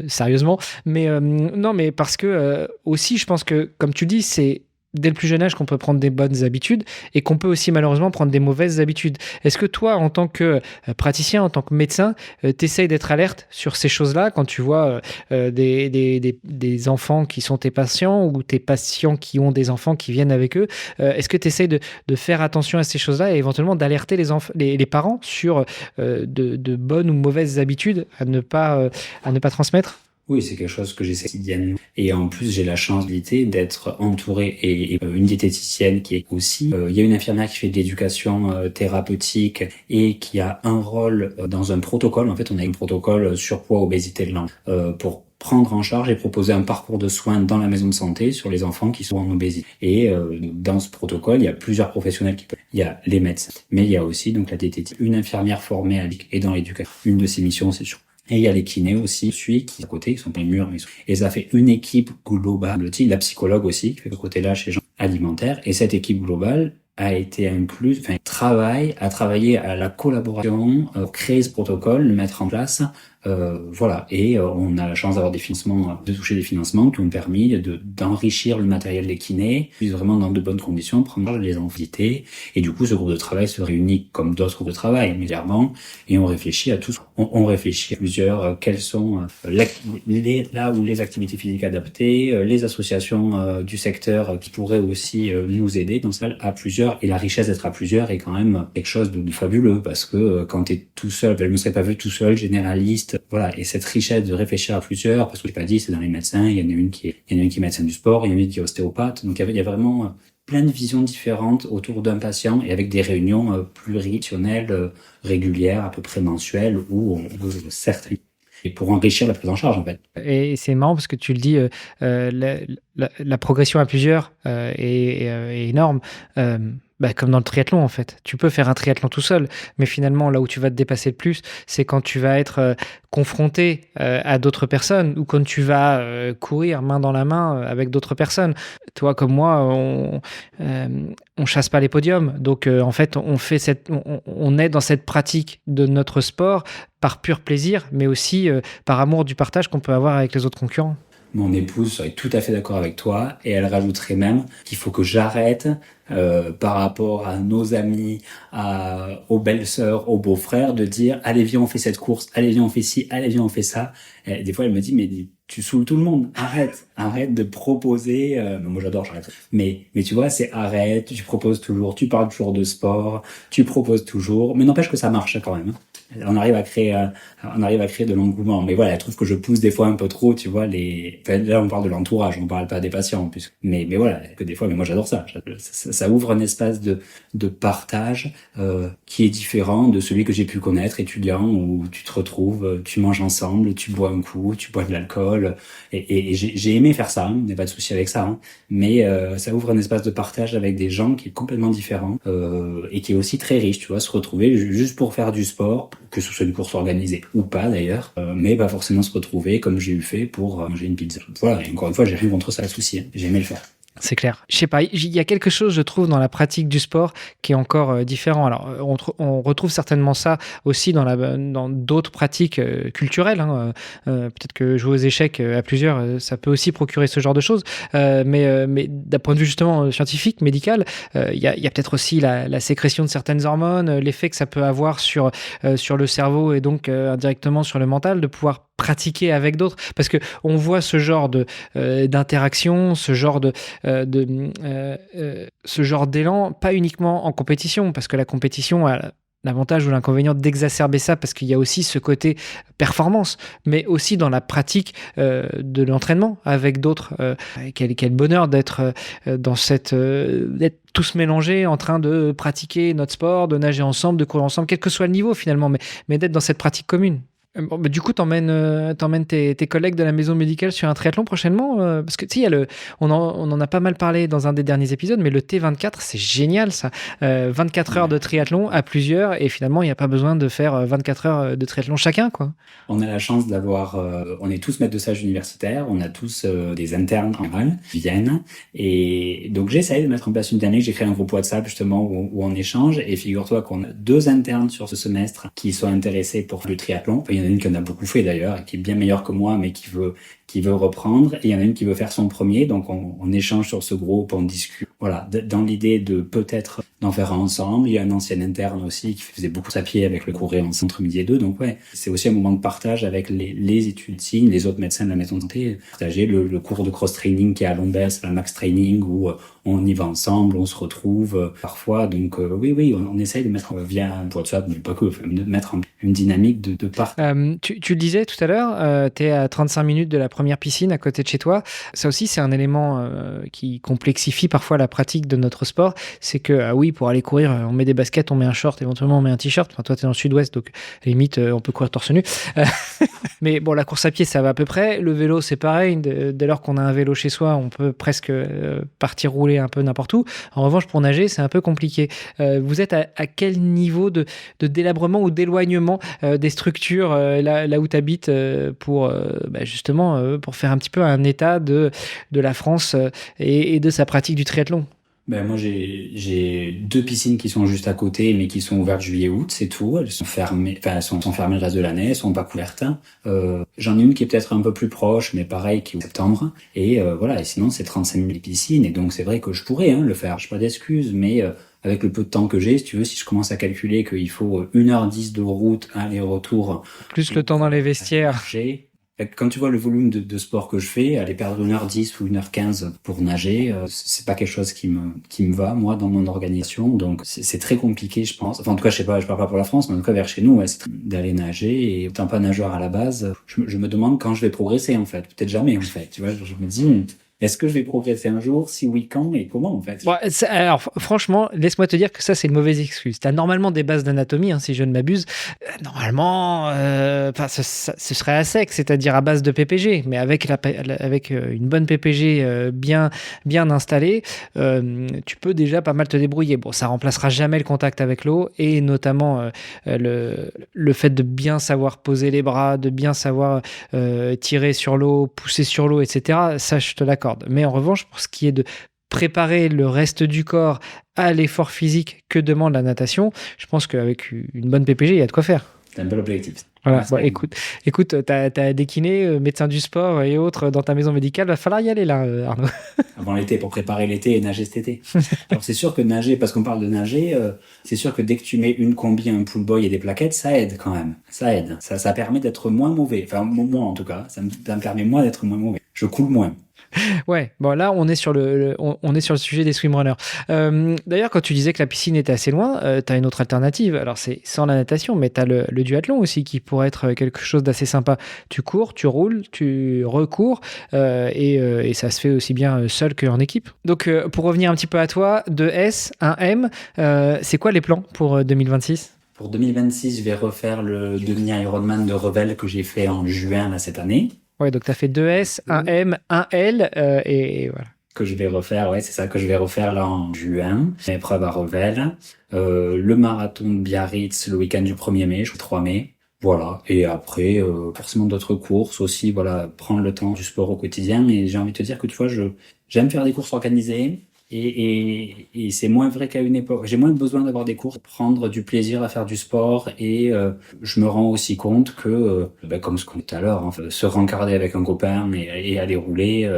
sérieusement. Mais non, mais parce que aussi, je pense que, comme tu dis, c'est dès le plus jeune âge qu'on peut prendre des bonnes habitudes et qu'on peut aussi malheureusement prendre des mauvaises habitudes. Est-ce que toi, en tant que praticien, en tant que médecin, t'essayes d'être alerte sur ces choses-là quand tu vois des enfants qui sont tes patients ou tes patients qui ont des enfants qui viennent avec eux? Est-ce que tu essayes de faire attention à ces choses-là et éventuellement d'alerter les parents sur de bonnes ou mauvaises habitudes à ne pas transmettre? Oui, c'est quelque chose que j'essaie quotidiennement. Et en plus, j'ai la chance d'être entouré et une diététicienne qui est aussi... Il y a une infirmière qui fait de l'éducation thérapeutique et qui a un rôle dans un protocole. En fait, on a un protocole surpoids, obésité de l'enfant pour prendre en charge et proposer un parcours de soins dans la maison de santé sur les enfants qui sont en obésité. Et dans ce protocole, il y a plusieurs professionnels qui peuvent. Il y a les médecins, mais il y a aussi donc la diététicienne, une infirmière formée et dans l'éducation. Une de ses missions, c'est sûr. Et il y a les kinés aussi, qui à côté, ils sont pas mûrs, mais et ça fait une équipe globale. La psychologue aussi, qui fait ce côté-là chez gens alimentaires. Et cette équipe globale a été incluse, a travaillé à la collaboration, pour créer ce protocole, le mettre en place, voilà. Et on a la chance d'avoir des financements, de toucher des financements qui ont permis d'enrichir le matériel des kinés, puis vraiment dans de bonnes conditions, prendre les invités. Et du coup, ce groupe de travail se réunit comme d'autres groupes de travail, immédiatement, et on réfléchit à tous. On réfléchit à plusieurs, quelles sont là où les activités physiques adaptées, les associations du secteur qui pourraient aussi nous aider dans ça à plusieurs. Et la richesse d'être à plusieurs est quand même quelque chose de fabuleux, parce que quand t'es tout seul, je me serais pas vu tout seul, généraliste. Voilà, et cette richesse de réfléchir à plusieurs, parce que j'ai pas dit, c'est dans les médecins, il y en a une qui est médecin du sport, il y en a une qui est ostéopathe, donc il y a vraiment plein de visions différentes autour d'un patient et avec des réunions pluridictionnelles, régulières, à peu près mensuelles, où on certes, et pour enrichir la prise en charge en fait. Et c'est marrant parce que tu le dis, la progression à plusieurs est énorme. Comme dans le triathlon en fait. Tu peux faire un triathlon tout seul, mais finalement là où tu vas te dépasser le plus, c'est quand tu vas être confronté à d'autres personnes ou quand tu vas courir main dans la main avec d'autres personnes. Toi comme moi, on chasse pas les podiums, donc en fait on est dans cette pratique de notre sport par pur plaisir, mais aussi par amour du partage qu'on peut avoir avec les autres concurrents. Mon épouse serait tout à fait d'accord avec toi et elle rajouterait même qu'il faut que j'arrête par rapport à nos amis, aux belles-sœurs, aux beaux-frères, de dire allez viens on fait cette course, allez viens on fait ci, allez viens on fait ça. Et des fois elle me dit mais tu saoules tout le monde, arrête de proposer. Moi j'arrête. Mais tu vois c'est arrête, tu proposes toujours, tu parles toujours de sport, tu proposes toujours, mais n'empêche que ça marche quand même. On arrive à créer de l'engouement. Mais voilà, elle trouve que je pousse des fois un peu trop, tu vois, là, on parle de l'entourage, on parle pas des patients, mais voilà, que des fois, mais moi, j'adore ça. Ça ouvre un espace de partage, qui est différent de celui que j'ai pu connaître, étudiant, où tu te retrouves, tu manges ensemble, tu bois un coup, tu bois de l'alcool, et j'ai aimé faire ça, il n'y a pas de souci avec ça, mais ça ouvre un espace de partage avec des gens qui est complètement différent, et qui est aussi très riche, tu vois, se retrouver juste pour faire du sport, que ce soit une course organisée ou pas d'ailleurs, mais pas forcément se retrouver comme j'ai eu fait pour manger une pizza. Voilà, et encore une fois, j'ai rien contre ça, le souci, j'ai aimé le faire. C'est clair. Je sais pas, il y a quelque chose, je trouve, dans la pratique du sport qui est encore différent. Alors, on retrouve certainement ça aussi dans d'autres pratiques culturelles. Peut-être que jouer aux échecs à plusieurs, ça peut aussi procurer ce genre de choses. Mais d'un point de vue justement scientifique, médical, il y a peut-être aussi la sécrétion de certaines hormones, l'effet que ça peut avoir sur le cerveau et donc indirectement sur le mental, de pouvoir pratiquer avec d'autres, parce que on voit ce genre d'interaction, ce genre ce genre d'élan, pas uniquement en compétition, parce que la compétition a l'avantage ou l'inconvénient d'exacerber ça, parce qu'il y a aussi ce côté performance, mais aussi dans la pratique de l'entraînement avec d'autres. Quel bonheur d'être d'être tous mélangés en train de pratiquer notre sport, de nager ensemble, de courir ensemble, quel que soit le niveau finalement, mais d'être dans cette pratique commune. Du coup, t'emmènes tes collègues de la maison médicale sur un triathlon prochainement, parce que tu sais, on en a pas mal parlé dans un des derniers épisodes, mais le T24, c'est génial ça. 24 heures de triathlon à plusieurs, et finalement, il n'y a pas besoin de faire 24 heures de triathlon chacun, quoi. On a la chance d'avoir, on est tous maîtres de stage universitaires, on a tous des internes en général qui viennent, et donc j'essaye de mettre en place une dynamique. J'ai créé un groupe WhatsApp justement où on échange, et figure-toi qu'on a 2 internes sur ce semestre qui sont intéressés pour le triathlon. Il y en a en a une qui en a beaucoup fait d'ailleurs, et qui est bien meilleure que moi, mais qui veut reprendre, et il y en a une qui veut faire son premier, donc on échange sur ce groupe, on discute. Voilà, dans l'idée de peut-être d'en faire un ensemble. Il y a un ancien interne aussi qui faisait beaucoup à pied avec le courrier entre midi et deux, donc ouais, c'est aussi un moment de partage avec les étudiants, les autres médecins de la maison de santé, partager le cours de cross-training qui est à Lombès, la Max Training, où on y va ensemble, on se retrouve parfois, donc oui, on essaye de mettre via WhatsApp, mais pas que, de mettre une dynamique de partage. Tu le disais tout à l'heure, tu es à 35 minutes de la première piscine à côté de chez toi. Ça aussi, c'est un élément qui complexifie parfois la pratique de notre sport. C'est que, oui, pour aller courir, on met des baskets, on met un short, éventuellement on met un t-shirt. Enfin, toi, tu es dans le sud-ouest, donc à la limite, on peut courir torse nu. Mais bon, la course à pied, ça va à peu près. Le vélo, c'est pareil. Dès lors qu'on a un vélo chez soi, on peut presque partir rouler un peu n'importe où. En revanche, pour nager, c'est un peu compliqué. Vous êtes à quel niveau de délabrement ou d'éloignement des structures là où tu habites pour justement pour faire un petit peu un état de la France et de sa pratique du triathlon? Ben moi j'ai 2 piscines qui sont juste à côté mais qui sont ouvertes juillet-août, c'est tout. Elles sont fermées, elles sont fermées le reste de l'année, elles sont pas couvertes. J'en ai une qui est peut-être un peu plus proche, mais pareil qui est en septembre. Et voilà, et sinon c'est 35 000 piscines, et donc c'est vrai que je pourrais le faire. J'ai pas d'excuses, mais avec le peu de temps que j'ai, si tu veux, si je commence à calculer qu'il faut 1h10 de route aller-retour, plus le temps dans les vestiaires. Quand tu vois le volume de sport que je fais, aller perdre 1h10 ou 1h15 pour nager, c'est pas quelque chose qui me va, moi, dans mon organisation. Donc, c'est très compliqué, je pense. Enfin, en tout cas, je parle pas pour la France, mais en tout cas, vers chez nous, c'est d'aller nager. Et étant pas nageur à la base, je me demande quand je vais progresser, en fait. Peut-être jamais, en fait. Tu vois, je me dis, est-ce que je vais progresser un jour? Si oui, quand et comment, en fait? Alors, franchement, laisse-moi te dire que ça, c'est une mauvaise excuse. Tu as normalement des bases d'anatomie, si je ne m'abuse. Normalement, ce serait à sec, c'est-à-dire à base de PPG. Mais avec une bonne PPG bien installée, tu peux déjà pas mal te débrouiller. Bon, ça remplacera jamais le contact avec l'eau, et notamment le fait de bien savoir poser les bras, de bien savoir tirer sur l'eau, pousser sur l'eau, etc. Ça, je te l'accorde. Mais en revanche, pour ce qui est de préparer le reste du corps à l'effort physique que demande la natation, je pense qu'avec une bonne PPG, il y a de quoi faire. C'est un bel objectif. Voilà. Bon, écoute, t'as des kinés, médecins du sport et autres dans ta maison médicale, va falloir y aller là, Arnaud. Avant l'été, pour préparer l'été et nager cet été. Alors c'est sûr que nager, parce qu'on parle de nager, c'est sûr que dès que tu mets une combi, un pull boy et des plaquettes, ça aide quand même. Ça aide. Ça permet d'être moins mauvais. Enfin, moi en tout cas, ça me permet moi d'être moins mauvais. Je coule moins. Ouais, bon là on est sur le sujet des swimrunners. D'ailleurs, quand tu disais que la piscine était assez loin, tu as une autre alternative. Alors c'est sans la natation, mais tu as le duathlon aussi qui pourrait être quelque chose d'assez sympa. Tu cours, tu roules, tu recours, et ça se fait aussi bien seul qu'en équipe. Donc pour revenir un petit peu à toi, 2S, 1M, c'est quoi les plans pour 2026 ? Pour 2026, je vais refaire le demi-Ironman de Revel que j'ai fait en juin là, cette année. Ouais, donc tu as fait 2S, 1M, 1L, et voilà. Que je vais refaire, ouais, c'est ça que je vais refaire là en juin. Épreuve à Revel. Le marathon de Biarritz le week-end du 1er mai, je fais 3 mai. Voilà. Et après, forcément d'autres courses aussi, voilà, prendre le temps du sport au quotidien. Et j'ai envie de te dire que tu vois, j'aime faire des courses organisées. Et c'est moins vrai qu'à une époque. J'ai moins besoin d'avoir des cours, prendre du plaisir à faire du sport, et je me rends aussi compte que, comme ce qu'on dit tout à l'heure, se rencarder avec un copain et aller rouler,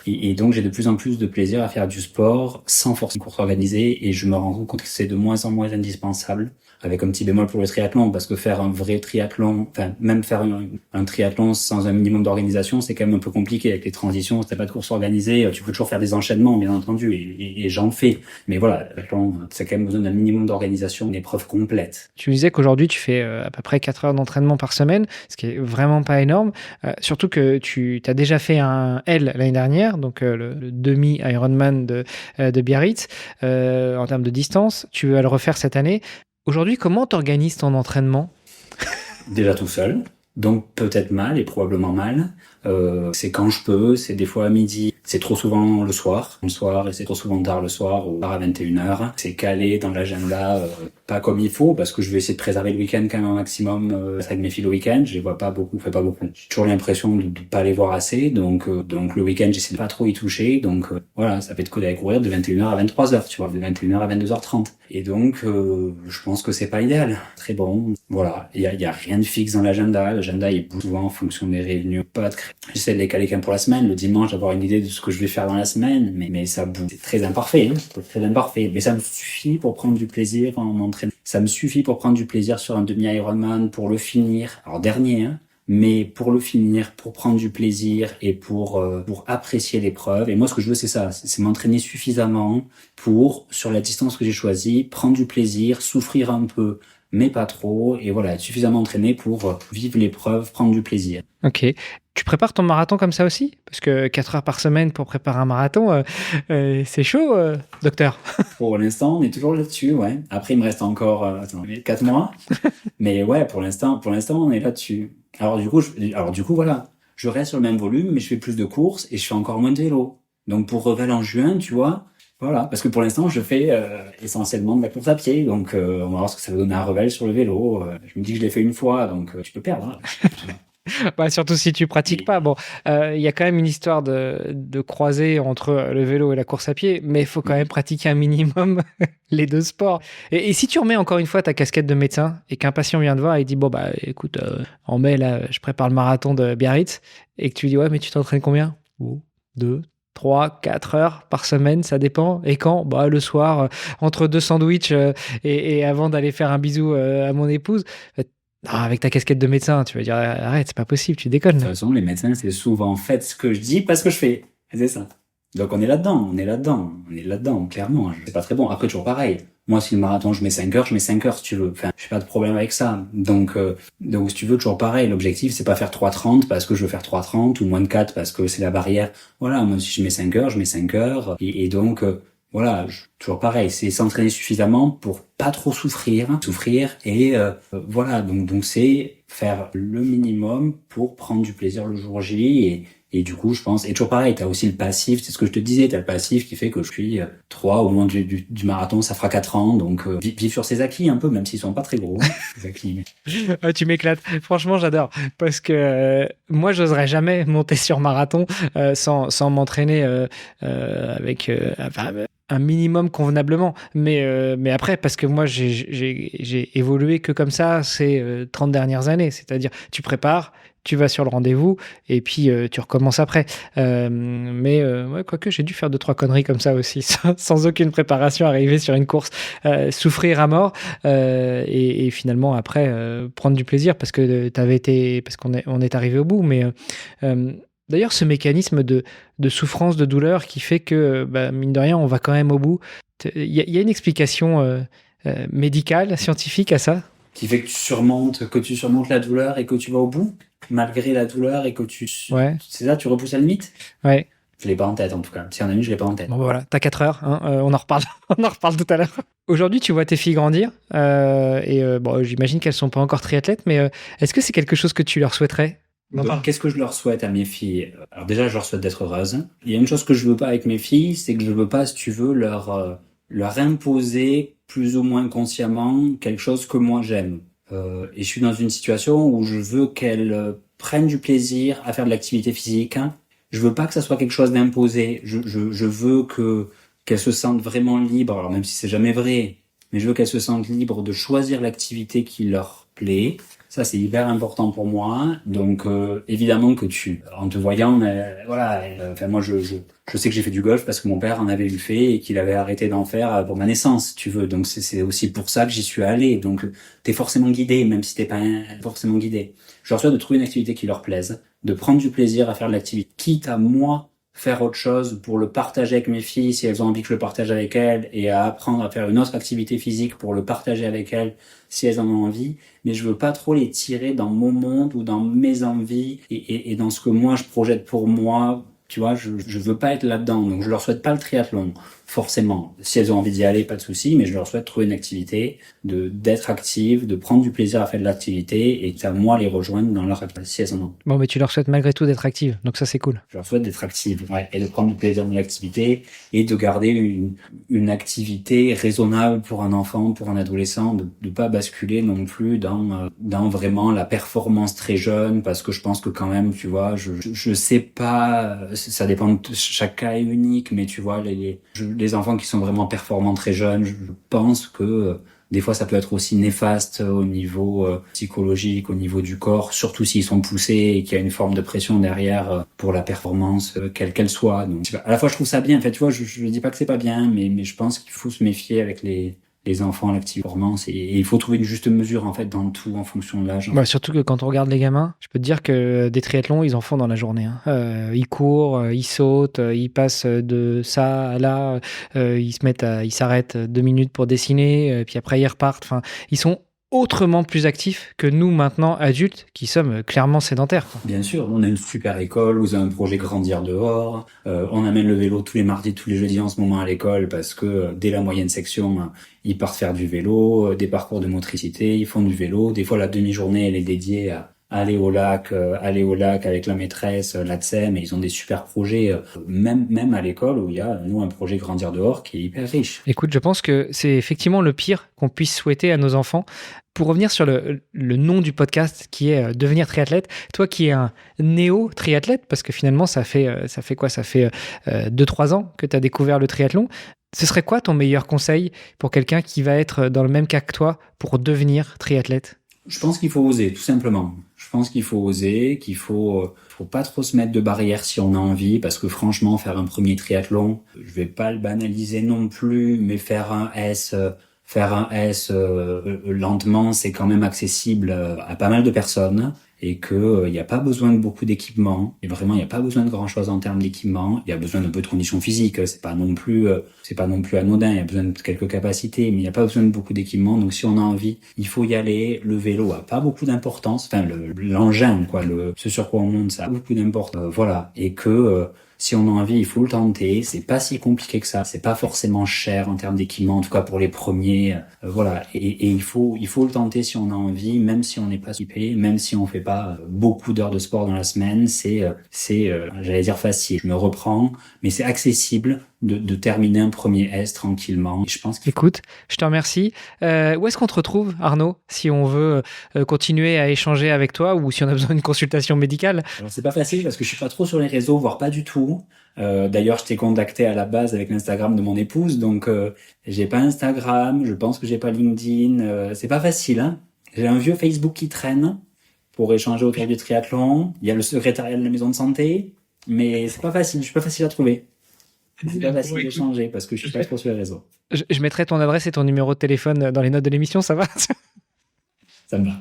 et donc j'ai de plus en plus de plaisir à faire du sport sans forcément une course organisée, et je me rends compte que c'est de moins en moins indispensable, avec un petit bémol pour le triathlon, parce que faire un vrai triathlon, enfin même faire un triathlon sans un minimum d'organisation, c'est quand même un peu compliqué avec les transitions. Si t'as pas de course organisée, tu peux toujours faire des enchaînements, bien entendu, et j'en fais. Mais voilà, c'est quand même besoin d'un minimum d'organisation, une épreuve complète. Tu disais qu'aujourd'hui, tu fais à peu près 4 heures d'entraînement par semaine, ce qui est vraiment pas énorme. Surtout que tu as déjà fait un L l'année dernière, donc le demi-Ironman de Biarritz. En termes de distance, tu vas le refaire cette année. Aujourd'hui, comment tu organises ton entraînement ? Déjà tout seul, donc peut-être mal et probablement mal. C'est quand je peux, c'est des fois à midi, c'est trop souvent le soir, et c'est trop souvent tard le soir, ou tard à 21h. C'est calé dans l'agenda, pas comme il faut, parce que je vais essayer de préserver le week-end quand même un maximum avec mes filles le week-end. Je les vois pas beaucoup, fais pas beaucoup. J'ai toujours l'impression de pas les voir assez, donc le week-end j'essaie de pas trop y toucher. Donc voilà, ça fait de quoi d'aller courir de 21h à 23h, tu vois, de 21h à 22h30. Et donc, je pense que c'est pas idéal. Très bon. Voilà. Il y a rien de fixe dans l'agenda. L'agenda, il bouge souvent en fonction des réunions. J'essaie de les caler quand même pour la semaine. Le dimanche, d'avoir une idée de ce que je vais faire dans la semaine. Mais ça bouge. C'est très imparfait, hein. C'est très imparfait. Mais ça me suffit pour prendre du plaisir en m'entraînant. Ça me suffit pour prendre du plaisir sur un demi-Ironman, pour le finir. Alors, dernier, hein. Mais pour le finir, pour prendre du plaisir et pour apprécier l'épreuve. Et moi, ce que je veux, c'est ça. C'est m'entraîner suffisamment pour, sur la distance que j'ai choisie, prendre du plaisir, souffrir un peu, mais pas trop. Et voilà, être suffisamment entraîné pour vivre l'épreuve, prendre du plaisir. Ok. Tu prépares ton marathon comme ça aussi? Parce que 4 heures par semaine pour préparer un marathon, c'est chaud, docteur. Pour l'instant, on est toujours là-dessus, ouais. Après, il me reste encore 4 mois. Mais ouais, pour l'instant, on est là-dessus. Alors du coup, voilà. Je reste sur le même volume, mais je fais plus de courses et je fais encore moins de vélo. Donc pour Revel en juin, tu vois, voilà. Parce que pour l'instant, je fais essentiellement de la course à pied. Donc on va voir ce que ça va donner à Revel sur le vélo. Je me dis que je l'ai fait une fois, donc tu peux perdre. Bah, surtout si tu pratiques pas. Bon, il y a quand même une histoire de croisée entre le vélo et la course à pied, mais il faut quand même pratiquer un minimum les deux sports. Et si tu remets encore une fois ta casquette de médecin et qu'un patient vient te voir et dit bon bah écoute, en mai là, je prépare le marathon de Biarritz et que tu lui dis ouais mais tu t'entraînes combien? 2, 3, 4 heures par semaine, ça dépend. Et quand? Bah le soir, entre deux sandwichs et avant d'aller faire un bisou à mon épouse. Non, avec ta casquette de médecin, tu vas dire arrête, c'est pas possible, tu déconnes. De toute façon, les médecins, c'est souvent faites ce que je dis parce que je fais. C'est ça. Donc on est là-dedans, clairement. C'est pas très bon. Après, toujours pareil. Moi, si le marathon, je mets 5 heures, je mets 5 heures si tu veux. Enfin, j'ai pas de problème avec ça. Donc si tu veux, toujours pareil. L'objectif, c'est pas faire 3:30 parce que je veux faire 3:30 ou moins de 4 parce que c'est la barrière. Voilà, moi, si je mets 5 heures, je mets 5 heures. Et donc, voilà, toujours pareil. C'est s'entraîner suffisamment pour pas trop souffrir. Et voilà, donc c'est faire le minimum pour prendre du plaisir le jour J et du coup, je pense, et toujours pareil, t'as aussi le passif, c'est ce que je te disais, t'as le passif qui fait que je suis 3 au moment du marathon, ça fera 4 ans, donc vivre sur ses acquis un peu, même s'ils sont pas très gros, ces acquis. Ah, tu m'éclates, franchement j'adore, parce que moi j'oserais jamais monter sur marathon sans m'entraîner avec un minimum convenablement, mais après, parce que moi j'ai évolué que comme ça ces 30 dernières années, c'est-à-dire tu prépares, tu vas sur le rendez-vous et puis tu recommences après. Ouais, quoique j'ai dû faire 2-3 conneries comme ça aussi, sans aucune préparation, arriver sur une course, souffrir à mort et finalement après prendre du plaisir parce qu'on est arrivé au bout. Mais d'ailleurs, ce mécanisme de souffrance, de douleur qui fait que, mine de rien, on va quand même au bout. Il y a une explication médicale, scientifique à ça? Qui fait que tu surmontes la douleur et que tu vas au bout, malgré la douleur et que Ouais. C'est ça, tu repousses la limite? Ouais. Je l'ai pas en tête, en tout cas. Si on a une, je l'ai pas en tête. Bon, voilà, t'as 4 heures, hein, on en reparle, on en reparle tout à l'heure. Aujourd'hui, tu vois tes filles grandir, bon, j'imagine qu'elles sont pas encore triathlètes, mais est-ce que c'est quelque chose que tu leur souhaiterais? Donc, qu'est-ce que je leur souhaite à mes filles? Alors déjà, je leur souhaite d'être heureuses. Il y a une chose que je veux pas avec mes filles, c'est que je veux pas, si tu veux, leur imposer plus ou moins consciemment quelque chose que moi j'aime. Et je suis dans une situation où je veux qu'elles prennent du plaisir à faire de l'activité physique. Je veux pas que ça soit quelque chose d'imposé. Je veux qu'elles se sentent vraiment libres. Alors même si c'est jamais vrai, mais je veux qu'elles se sentent libres de choisir l'activité qui leur plaît. Ça, c'est hyper important pour moi. Donc, évidemment que en te voyant, moi, je sais que j'ai fait du golf parce que mon père en avait eu fait et qu'il avait arrêté d'en faire pour ma naissance, si tu veux. Donc, c'est aussi pour ça que j'y suis allé. Donc, t'es forcément guidé, même si t'es pas forcément guidé. Je leur souhaite de trouver une activité qui leur plaise, de prendre du plaisir à faire de l'activité, quitte à moi faire autre chose pour le partager avec mes filles si elles ont envie que je le partage avec elles et à apprendre à faire une autre activité physique pour le partager avec elles si elles en ont envie, mais je veux pas trop les tirer dans mon monde ou dans mes envies et dans ce que moi je projette pour moi, tu vois, je veux pas être là-dedans, donc je leur souhaite pas le triathlon, forcément. Si elles ont envie d'y aller, pas de souci, mais je leur souhaite de trouver une activité, d'être active, de prendre du plaisir à faire de l'activité et à moi les rejoindre dans leur activité si elles en ont. Bon, mais tu leur souhaites malgré tout d'être active, donc ça c'est cool. Je leur souhaite d'être active, ouais, et de prendre du plaisir dans l'activité et de garder une activité raisonnable pour un enfant, pour un adolescent, de pas basculer non plus dans vraiment la performance très jeune, parce que je pense que quand même, tu vois, je sais pas, ça dépend de chaque cas est unique, mais tu vois, les enfants qui sont vraiment performants très jeunes, je pense que des fois ça peut être aussi néfaste au niveau psychologique, au niveau du corps, surtout s'ils sont poussés et qu'il y a une forme de pression derrière pour la performance, quelle qu'elle soit. Donc, à la fois je trouve ça bien, en fait, tu vois, je dis pas que c'est pas bien, mais je pense qu'il faut se méfier avec les enfants à l'active performance et il faut trouver une juste mesure en fait dans tout en fonction de l'âge. Bah, surtout que quand on regarde les gamins, je peux te dire que des triathlons, ils en font dans la journée. Hein. Ils courent, ils sautent, ils passent de ça à là, ils s'arrêtent 2 minutes pour dessiner, puis après ils repartent. Enfin, ils sont autrement plus actifs que nous maintenant adultes qui sommes clairement sédentaires. Quoi. Bien sûr, on a une super école, vous avez un projet Grandir dehors, on amène le vélo tous les mardis, tous les jeudis en ce moment à l'école parce que dès la moyenne section, ils partent faire du vélo, des parcours de motricité, ils font du vélo, des fois la demi-journée elle est dédiée à aller au lac avec la maîtresse, l'ATSEM, et ils ont des super projets, même à l'école où il y a, nous, un projet Grandir dehors qui est hyper riche. Écoute, je pense que c'est effectivement le pire qu'on puisse souhaiter à nos enfants. Pour revenir sur le nom du podcast qui est Devenir triathlète, toi qui es un néo-triathlète, parce que finalement ça fait quoi? Ça fait 2-3 ans que tu as découvert le triathlon. Ce serait quoi ton meilleur conseil pour quelqu'un qui va être dans le même cas que toi pour devenir triathlète? Je pense qu'il faut oser, tout simplement. Je pense qu'il faut oser, qu'il faut pas trop se mettre de barrières si on a envie, parce que franchement, faire un premier triathlon, je vais pas le banaliser non plus, mais faire un S lentement, c'est quand même accessible à pas mal de personnes. Et que il y a pas besoin de beaucoup d'équipement. Et vraiment, il y a pas besoin de grand chose en termes d'équipement. Il y a besoin d'un peu de conditions physiques. C'est pas non plus anodin. Il y a besoin de quelques capacités, mais il y a pas besoin de beaucoup d'équipement. Donc, si on a envie, il faut y aller. Le vélo a pas beaucoup d'importance. Enfin, l'engin, quoi, ce sur quoi on monte, ça a beaucoup d'importance. Voilà. Et que, si on a envie, il faut le tenter. C'est pas si compliqué que ça. C'est pas forcément cher en termes d'équipement, en tout cas pour les premiers. Voilà. Et il faut le tenter si on a envie, même si on n'est pas équipé, même si on fait pas beaucoup d'heures de sport dans la semaine. C'est j'allais dire facile. Je me reprends, mais c'est accessible de terminer un premier S tranquillement. Et je pense Écoute, je te remercie. Où est-ce qu'on te retrouve, Arnaud, si on veut continuer à échanger avec toi ou si on a besoin d'une consultation médicale? Alors c'est pas facile parce que je suis pas trop sur les réseaux, voire pas du tout. D'ailleurs, je t'ai contacté à la base avec l'Instagram de mon épouse, donc j'ai pas Instagram, je pense que j'ai pas LinkedIn. C'est pas facile, hein. J'ai un vieux Facebook qui traîne pour échanger autour du triathlon. Il y a le secrétariat de la maison de santé, mais c'est pas facile. Je suis pas facile à trouver. C'est pas facile d'échanger parce que je suis pas trop sur les réseaux. Je mettrai ton adresse et ton numéro de téléphone dans les notes de l'émission, ça va? Ça me va.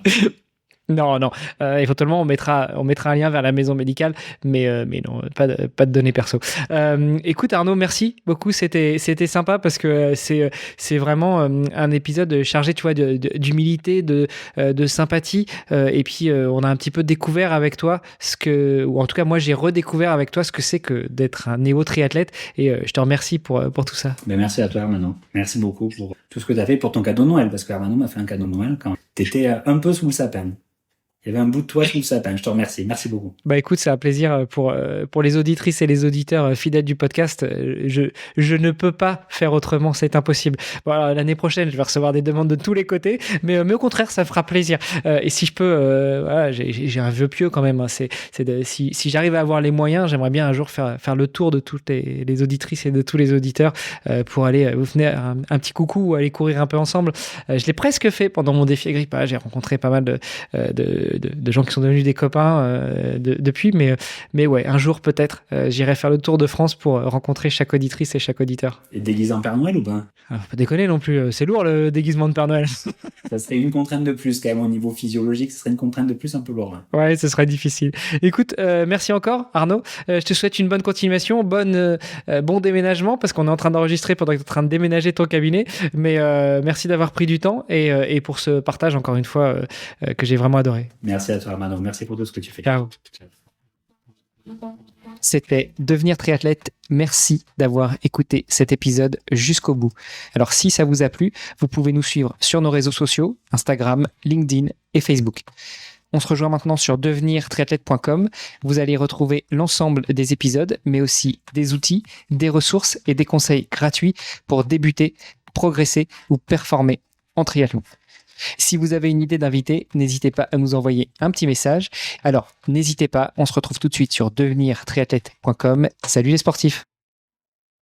Non, éventuellement on mettra un lien vers la maison médicale, mais non, pas de données perso. Écoute Arnaud, merci beaucoup, c'était sympa parce que c'est vraiment un épisode chargé, tu vois, d'humilité, de sympathie, et puis on a un petit peu découvert avec toi ou en tout cas moi j'ai redécouvert avec toi ce que c'est que d'être un néo-triathlète, et je te remercie pour tout ça. Mais merci à toi Armano, merci beaucoup pour tout ce que tu as fait pour ton cadeau de Noël, parce que Armano m'a fait un cadeau de Noël quand t'étais un peu sous le sapin. Il y avait un bout de toi sous le sapin. Je te remercie. Merci beaucoup. Bah écoute, c'est un plaisir pour les auditrices et les auditeurs fidèles du podcast. Je ne peux pas faire autrement, c'est impossible. Voilà, l'année prochaine, je vais recevoir des demandes de tous les côtés, mais au contraire, ça me fera plaisir. Et si je peux, voilà, j'ai un vœu pieux quand même. Hein, si j'arrive à avoir les moyens, j'aimerais bien un jour faire le tour de toutes les auditrices et de tous les auditeurs pour aller vous faire un petit coucou ou aller courir un peu ensemble. Je l'ai presque fait pendant mon défi Agrippa. J'ai rencontré pas mal de gens qui sont devenus des copains depuis, mais ouais, un jour peut-être j'irai faire le tour de France pour rencontrer chaque auditrice et chaque auditeur. Et déguisé en Père Noël ou pas? Faut pas déconner non plus, c'est lourd le déguisement de Père Noël. Ça serait une contrainte de plus quand même au niveau physiologique, ce serait une contrainte de plus un peu lourde. Ouais, ce serait difficile. Écoute, merci encore Arnaud, je te souhaite une bonne continuation, bon déménagement, parce qu'on est en train d'enregistrer pendant que tu es en train de déménager ton cabinet, mais merci d'avoir pris du temps et pour ce partage encore une fois que j'ai vraiment adoré. Merci à toi, Armano. Merci pour tout ce que tu fais. Ciao. C'était Devenir triathlète. Merci d'avoir écouté cet épisode jusqu'au bout. Alors, si ça vous a plu, vous pouvez nous suivre sur nos réseaux sociaux, Instagram, LinkedIn et Facebook. On se rejoint maintenant sur devenirtriathlète.com. Vous allez retrouver l'ensemble des épisodes, mais aussi des outils, des ressources et des conseils gratuits pour débuter, progresser ou performer en triathlon. Si vous avez une idée d'invité, n'hésitez pas à nous envoyer un petit message. Alors, n'hésitez pas, on se retrouve tout de suite sur devenirtriathlète.com. Salut les sportifs!